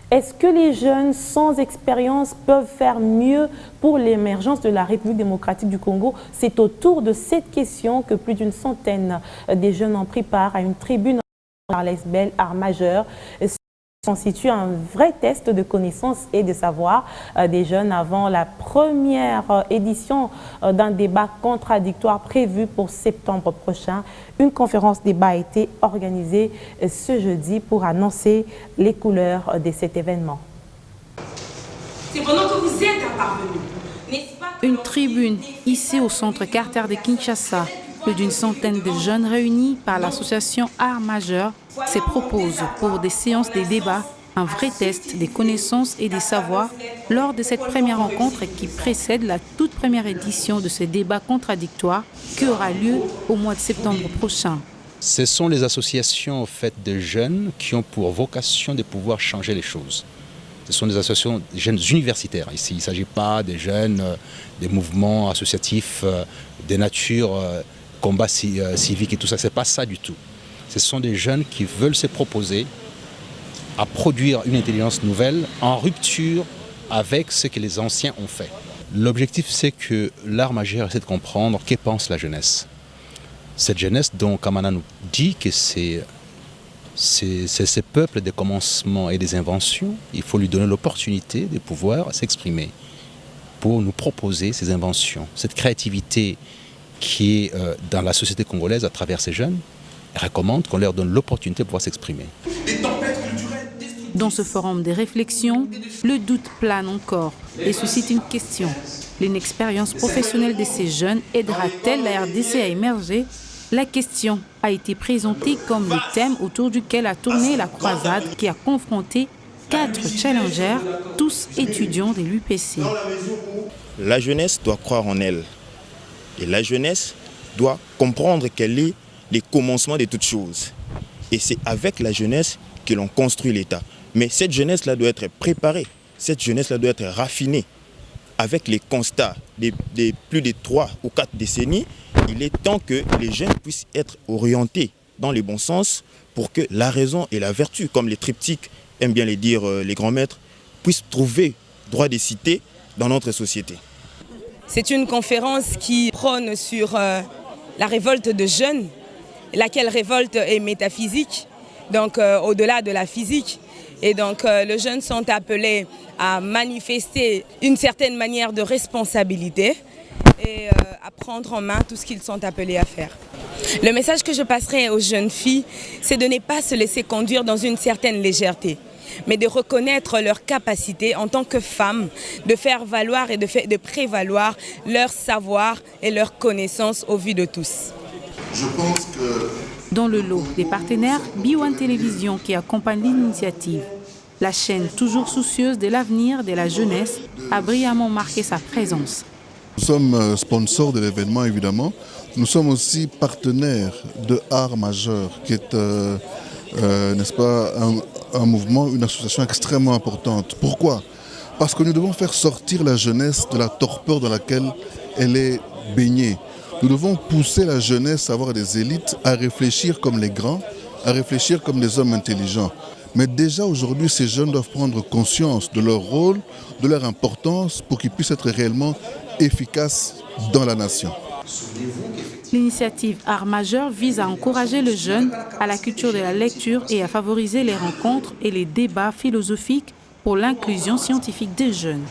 Est-ce que les jeunes sans expérience peuvent faire mieux pour l'émergence de la République démocratique du Congo? C'est autour de cette question que plus d'une centaine des jeunes ont pris part à une tribune Charles Bell, art majeur. Constitue un vrai test de connaissances et de savoir des jeunes avant la première édition d'un débat contradictoire prévu pour septembre prochain. Une conférence débat a été organisée ce jeudi pour annoncer les couleurs de cet événement. C'est pendant que vous êtes intervenu. Une tribune ici au centre Carter de Kinshasa. Plus d'une centaine de jeunes réunis par l'association Art Majeur se proposent pour des séances de débat, un vrai test des connaissances et des savoirs lors de cette première rencontre qui précède la toute première édition de ce débat contradictoire qui aura lieu au mois de septembre prochain. Ce sont les associations faites de jeunes qui ont pour vocation de pouvoir changer les choses. Ce sont des associations de jeunes universitaires. Ici, il ne s'agit pas des jeunes, des mouvements associatifs, des natures, combat civique et tout ça. Ce n'est pas ça du tout. Ce sont des jeunes qui veulent se proposer à produire une intelligence nouvelle en rupture avec ce que les anciens ont fait. L'objectif, c'est que l'art majeur essaie de comprendre que pense la jeunesse. Cette jeunesse dont Kamana nous dit que c'est ce peuple des commencements et des inventions. Il faut lui donner l'opportunité de pouvoir s'exprimer pour nous proposer ces inventions. Cette créativité qui est dans la société congolaise à travers ces jeunes, recommande qu'on leur donne l'opportunité de pouvoir s'exprimer. Dans ce forum de réflexion, le doute plane encore et suscite une question. L'inexpérience professionnelle de ces jeunes aidera-t-elle la RDC à émerger? La question a été présentée comme le thème autour duquel a tourné la croisade qui a confronté 4 challengers, tous étudiants de l'UPC. La jeunesse doit croire en elle. Et la jeunesse doit comprendre qu'elle est le commencement de toutes choses. Et c'est avec la jeunesse que l'on construit l'État. Mais cette jeunesse-là doit être préparée, cette jeunesse-là doit être raffinée. Avec les constats de plus de 3 ou 4 décennies, il est temps que les jeunes puissent être orientés dans le bon sens pour que la raison et la vertu, comme les triptyques aiment bien les dire les grands maîtres, puissent trouver droit de cité dans notre société. C'est une conférence qui prône sur la révolte de jeunes, laquelle révolte est métaphysique, donc au-delà de la physique. Et donc les jeunes sont appelés à manifester une certaine manière de responsabilité et à prendre en main tout ce qu'ils sont appelés à faire. Le message que je passerai aux jeunes filles, c'est de ne pas se laisser conduire dans une certaine légèreté, mais de reconnaître leur capacité en tant que femmes, de faire valoir et de prévaloir leur savoir et leur connaissance au vu de tous. Je pense que... Dans le lot des partenaires, B1 Télévision qui accompagne l'initiative. La chaîne, toujours soucieuse de l'avenir de la jeunesse, a brillamment marqué sa présence. Nous sommes sponsors de l'événement, évidemment. Nous sommes aussi partenaires de Art Majeur, qui est, n'est-ce pas, un mouvement, une association extrêmement importante. Pourquoi? Parce que nous devons faire sortir la jeunesse de la torpeur dans laquelle elle est baignée. Nous devons pousser la jeunesse à avoir des élites, à réfléchir comme les grands, à réfléchir comme des hommes intelligents. Mais déjà aujourd'hui, ces jeunes doivent prendre conscience de leur rôle, de leur importance pour qu'ils puissent être réellement efficaces dans la nation. L'initiative Art Majeur vise à encourager les jeunes à la culture de la lecture et à favoriser les rencontres et les débats philosophiques pour l'inclusion scientifique des jeunes.